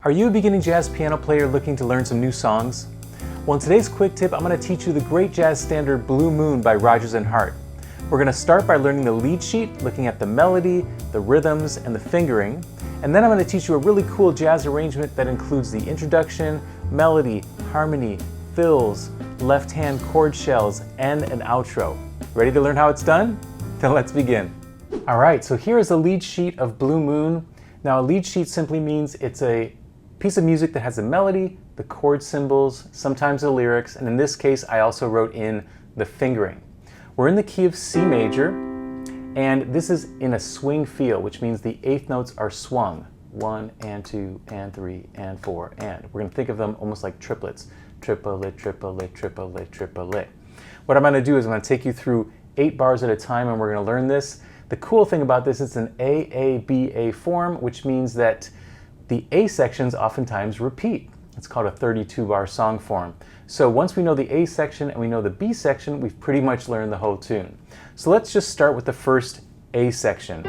Are you a beginning jazz piano player looking to learn some new songs? Well, in today's quick tip, I'm going to teach you the great jazz standard Blue Moon by Rodgers and Hart. We're going to start by learning the lead sheet, looking at the melody, the rhythms, and the fingering. And then I'm going to teach you a really cool jazz arrangement that includes the introduction, melody, harmony, fills, left-hand chord shells, and an outro. Ready to learn how it's done? Then let's begin. All right, so here is a lead sheet of Blue Moon. Now, a lead sheet simply means it's a piece of music that has a melody, the chord symbols, sometimes the lyrics, and in this case I also wrote in the fingering. We're in the key of C major, and this is in a swing feel, which means the eighth notes are swung. 1 and 2 and 3 and 4 and. We're going to think of them almost like triplets. Triplet, triplet, triplet, triplet. What I'm going to do is I'm going to take you through 8 bars at a time and we're going to learn this. The cool thing about this is it's an AABA form, which means that the A sections oftentimes repeat. It's called a 32-bar song form. So once we know the A section and we know the B section, we've pretty much learned the whole tune. So let's just start with the first A section.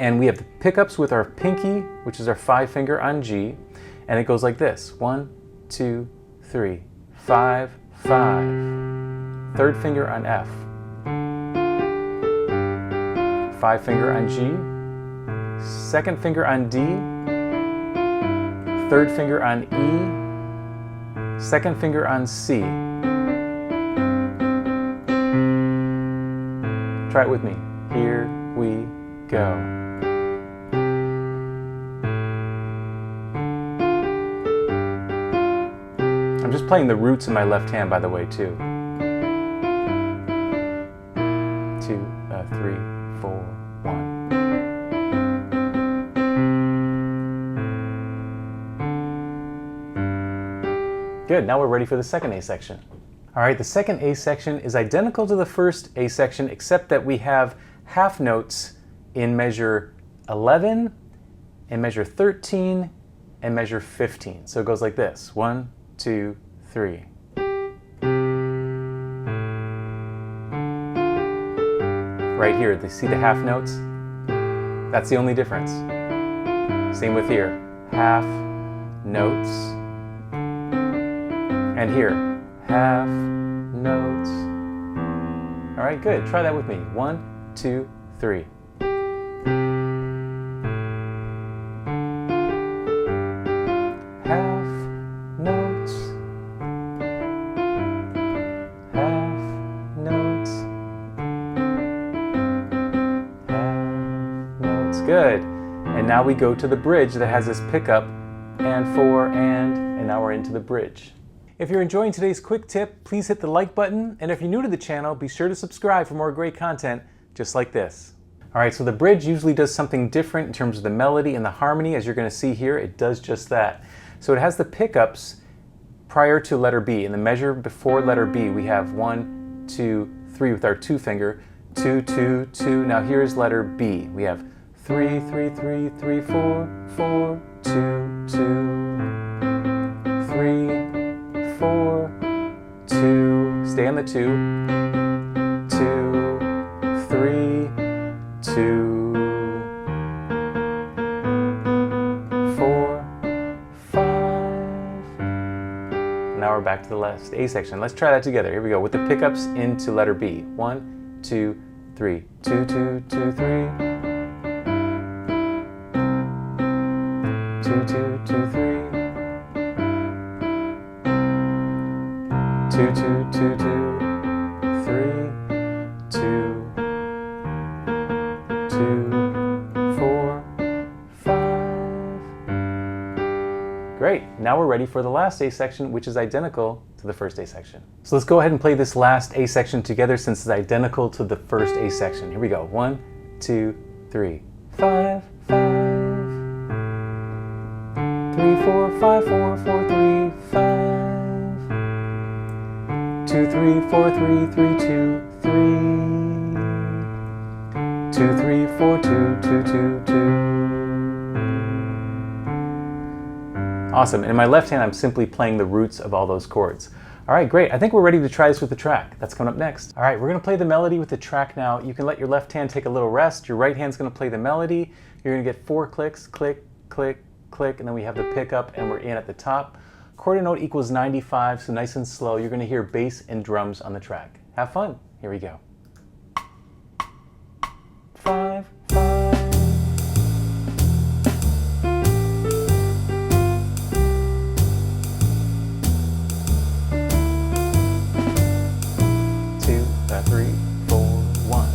And we have the pickups with our pinky, which is our 5-finger on G, and it goes like this. 1, 2, 3, 5, 5. Third finger on F. 5-finger on G. Second finger on D. Third finger on E, second finger on C. Try it with me. Here we go. I'm just playing the roots in my left hand, by the way, too. 2, 3, 4, 1. Good, now we're ready for the second A section. All right, the second A section is identical to the first A section, except that we have half notes in measure 11, in measure 13, and measure 15. So it goes like this. 1, 2, 3. Right here, do you see the half notes? That's the only difference. Same with here. Half notes. And here, half notes. All right, good. Try that with me. 1, 2, 3. Half notes. Half notes. Half notes. Good. And now we go to the bridge that has this pickup and 4 and now we're into the bridge. If you're enjoying today's quick tip, please hit the like button, and if you're new to the channel, be sure to subscribe for more great content just like this. All right, so the bridge usually does something different in terms of the melody and the harmony. As you're going to see here, it does just that. So it has the pickups prior to letter B. In the measure before letter B, we have 1, 2, 3 with our 2-finger, 2, 2, 2. Now here's letter B. We have 3, 3, 3, 3, 4, 4, 2, 2, 3, 4, 2, stay on the 2, 2, 3, 2, 4, 5. Now we're back to the last A section. Let's try that together. Here we go with the pickups into letter B. 1, 2, 3, 2, 2, 2, 3, 2, 2, 2, 3. 2, 2, 2, 2, 3, 2, 2, 4, 5. Great, now we're ready for the last A section, which is identical to the first A section. So let's go ahead and play this last A section together since it's identical to the first A section. Here we go. 1, 2, 3, 5, 5. 3, 4, 5, 4, 4, 3, 5. 2, 3, 4, 3, 3, 2, 3. 2, 3, 4, 2, 2, 2, 2. Awesome. And in my left hand, I'm simply playing the roots of all those chords. All right, great. I think we're ready to try this with the track. That's coming up next. All right, we're going to play the melody with the track now. You can let your left hand take a little rest. Your right hand's going to play the melody. You're going to get 4 clicks, click, click, click, and then we have the pickup, and we're in at the top. Quarter note equals 95, so nice and slow. You're going to hear bass and drums on the track. Have fun. Here we go. 5, 5. 2, 3, 4, 1.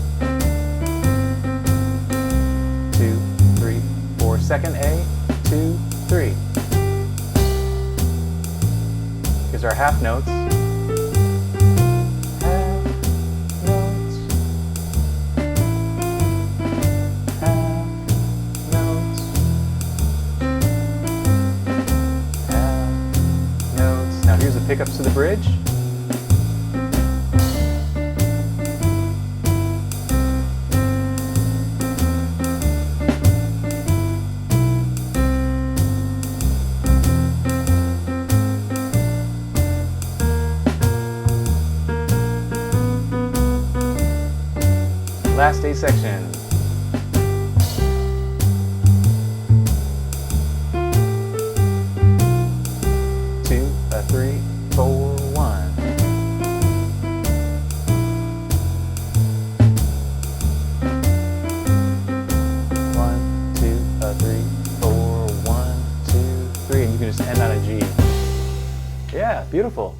2, 3, 4. Second A, 2, 3. Here's our half notes. Half notes. Half notes. Half notes. Now here's the pickups to the bridge. Last A section. Two, 3, 4, 1. 1, 2, 3, 4, 1, 2, 3, and you can just end on a G. Yeah, beautiful.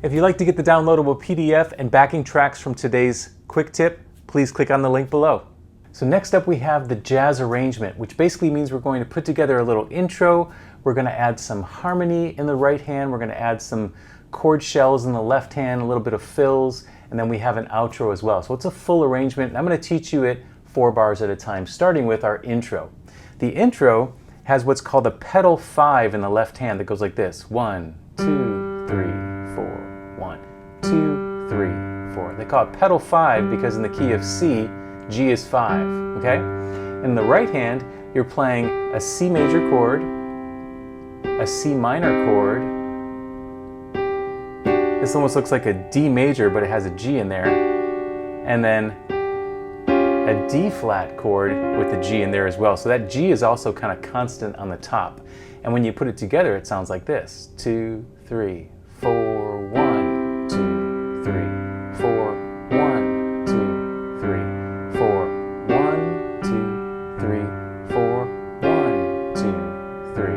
If you'd like to get the downloadable PDF and backing tracks from today's quick tip, please click on the link below. So next up we have the jazz arrangement, which basically means we're going to put together a little intro. We're going to add some harmony in the right hand. We're going to add some chord shells in the left hand, a little bit of fills, and then we have an outro as well. So it's a full arrangement, and I'm going to teach you it 4 bars at a time, starting with our intro. The intro has what's called a pedal 5 in the left hand that goes like this. 1, 2, 3, 4, 1, 2, 3, 4. They call it pedal 5 because in the key of C, G is 5, okay? In the right hand, you're playing a C major chord, a C minor chord. This almost looks like a D major, but it has a G in there. And then a D flat chord with the G in there as well. So that G is also kind of constant on the top. And when you put it together, it sounds like this. 2, 3, 4, 1, 2, 3. 4, 1, 2, 3, 4, 1, 2, 3, 4, 1, 2, 3.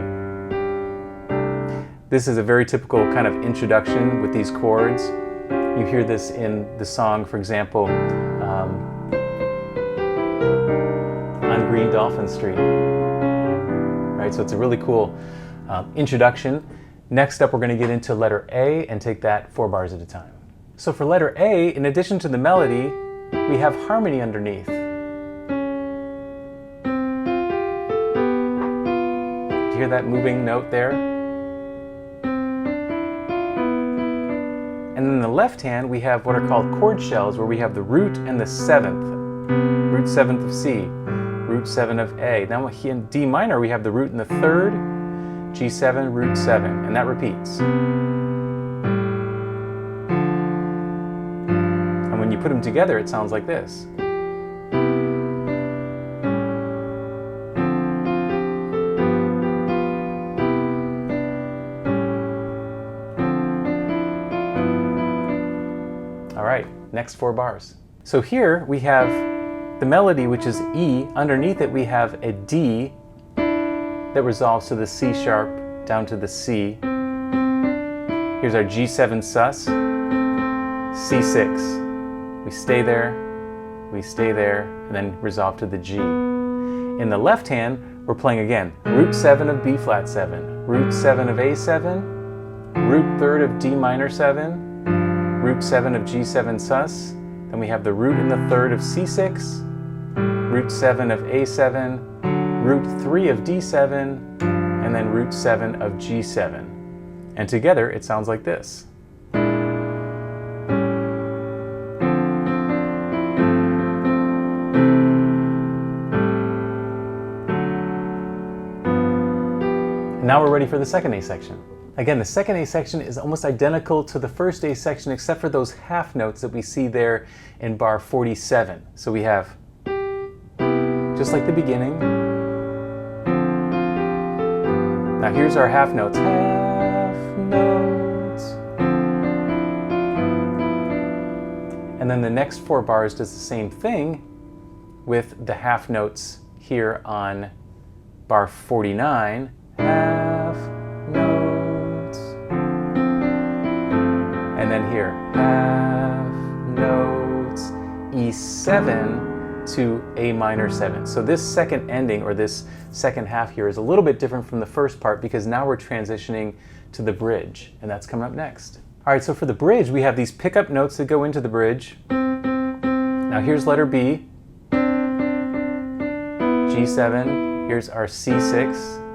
This is a very typical kind of introduction with these chords. You hear this in the song, for example, On Green Dolphin Street. Right, so it's a really cool introduction. Next up, we're going to get into letter A and take that 4 bars at a time. So for letter A, in addition to the melody, we have harmony underneath. Do you hear that moving note there? And in the left hand, we have what are called chord shells, where we have the root and the 7th. Root 7th of C, root 7 of A. Now in D minor, we have the root and the 3rd, G7, root 7, and that repeats. When you put them together, it sounds like this. All right, next 4 bars. So here we have the melody, which is E. Underneath it, we have a D that resolves to the C sharp down to the C. Here's our G7 sus, C6. We stay there, and then resolve to the G. In the left hand, we're playing again, root 7 of B flat 7, root 7 of A7, root 3rd of D minor 7, root 7 of G7 sus, then we have the root and the 3rd of C6, root 7 of A7, root 3 of D7, and then root 7 of G7. And together, it sounds like this. Now we're ready for the second A section. Again, the second A section is almost identical to the first A section except for those half notes that we see there in bar 47. So we have, just like the beginning, Now here's our half notes. Half notes. And then the next 4 bars does the same thing with the half notes here on bar 49. Half notes. And then here, half notes, E7 to A minor 7. So this second ending, or this second half here, is a little bit different from the first part because now we're transitioning to the bridge, and that's coming up next. All right, so for the bridge, we have these pickup notes that go into the bridge. Now here's letter B, G7, here's our C6,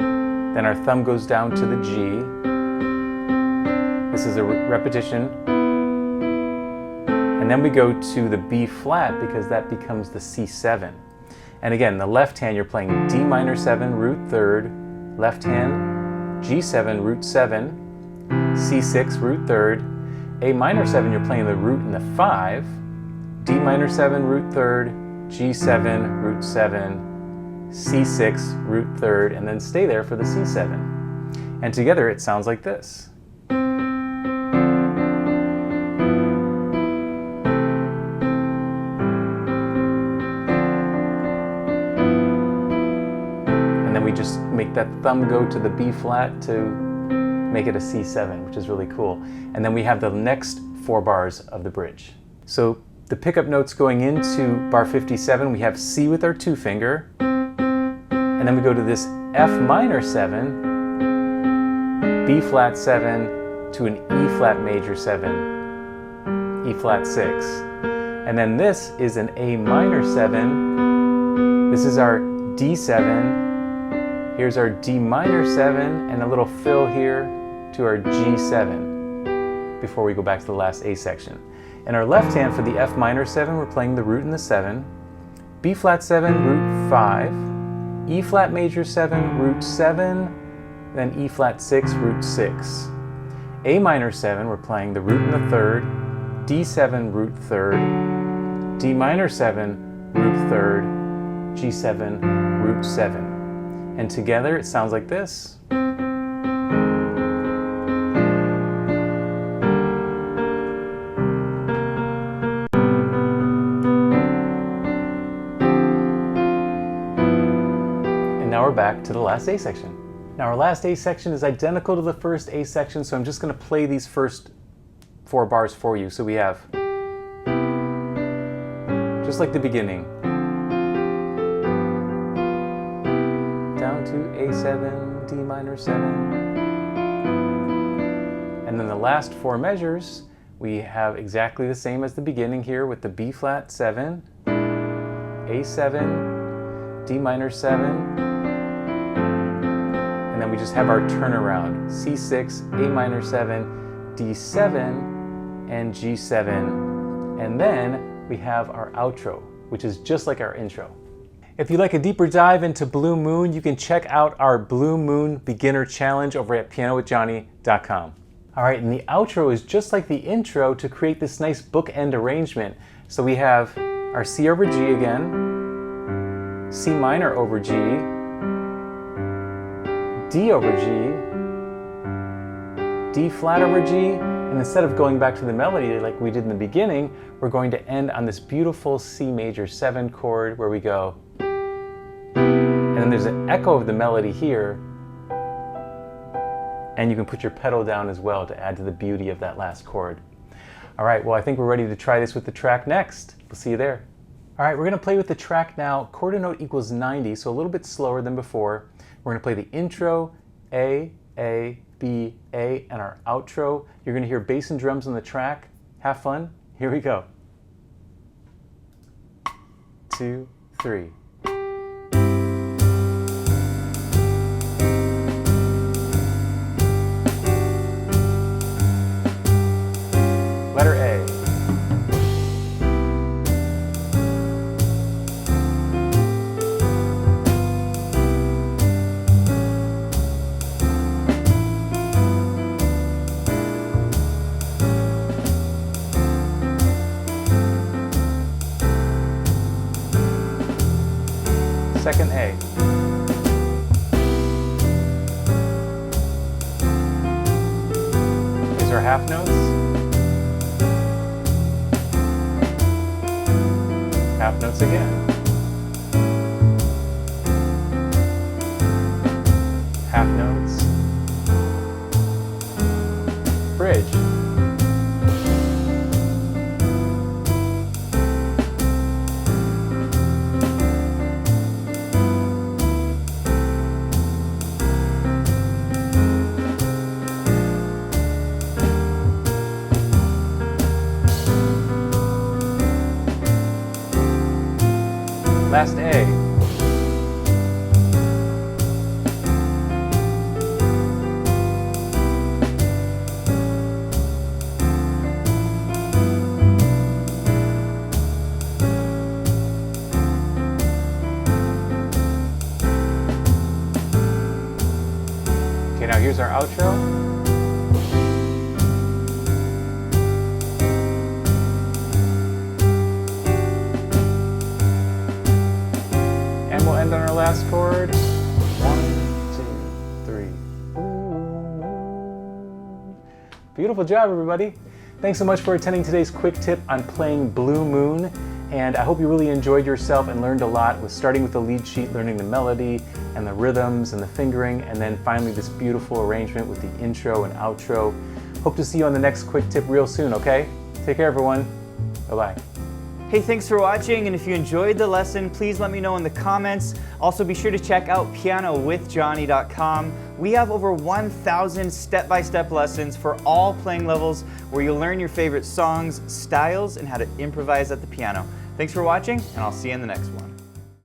then our thumb goes down to the G. This is a repetition. And then we go to the B flat because that becomes the C7. And again, the left hand you're playing D minor 7, root 3rd, left hand G7, root 7, C6, root 3rd, A minor 7 you're playing the root and the 5, D minor 7, root 3rd, G7, root 7, C6, root 3rd, and then stay there for the C7. And together it sounds like this. We just make that thumb go to the B flat to make it a C7, which is really cool. And then we have the next 4 bars of the bridge. So the pickup notes going into bar 57, we have C with our 2 finger, and then we go to this F minor 7, B flat 7 to an E flat major 7, E flat 6. And then this is an A minor 7, this is our D7, here's our D minor 7 and a little fill here to our G7 before we go back to the last A section. In our left hand for the F minor 7, we're playing the root and the 7, B flat 7, root 5, E flat major 7, root 7, then E flat 6, root 6. A minor 7, we're playing the root and the 3rd, D7, root 3rd, D minor 7, root 3rd, G7, root 7. And together it sounds like this. And now we're back to the last A section. Now our last A section is identical to the first A section, so I'm just going to play these first 4 bars for you. So we have, just like the beginning, down to A7, D minor 7. And then the last 4 measures, we have exactly the same as the beginning here with the B flat 7, A7, D minor 7, and then we just have our turnaround, C6, A minor 7, D7, and G7. And then we have our outro, which is just like our intro. If you'd like a deeper dive into Blue Moon, you can check out our Blue Moon Beginner Challenge over at pianowithjohnny.com. All right, and the outro is just like the intro to create this nice bookend arrangement. So we have our C over G again, C minor over G, D over G, D flat over G, and instead of going back to the melody like we did in the beginning, we're going to end on this beautiful C major 7 chord where we go, and then there's an echo of the melody here, and you can put your pedal down as well to add to the beauty of that last chord. All right, well, I think we're ready to try this with the track next. We'll see you there. All right, we're gonna play with the track now. Quarter note equals 90, so a little bit slower than before. We're gonna play the intro, A, B, A, and our outro. You're gonna hear bass and drums on the track. Have fun, here we go. 2, 3. Letter A. our half notes. Half notes again. Half notes. Bridge. Last A. Okay, now here's our outro. And we'll end on our last chord. 1, 2, 3. Beautiful job, everybody. Thanks so much for attending today's quick tip on playing Blue Moon. And I hope you really enjoyed yourself and learned a lot with starting with the lead sheet, learning the melody and the rhythms and the fingering, and then finally this beautiful arrangement with the intro and outro. Hope to see you on the next quick tip real soon, okay? Take care, everyone. Bye-bye. Hey, thanks for watching, and if you enjoyed the lesson, please let me know in the comments. Also, be sure to check out pianowithjonny.com. We have over 1,000 step-by-step lessons for all playing levels where you'll learn your favorite songs, styles, and how to improvise at the piano. Thanks for watching, and I'll see you in the next one.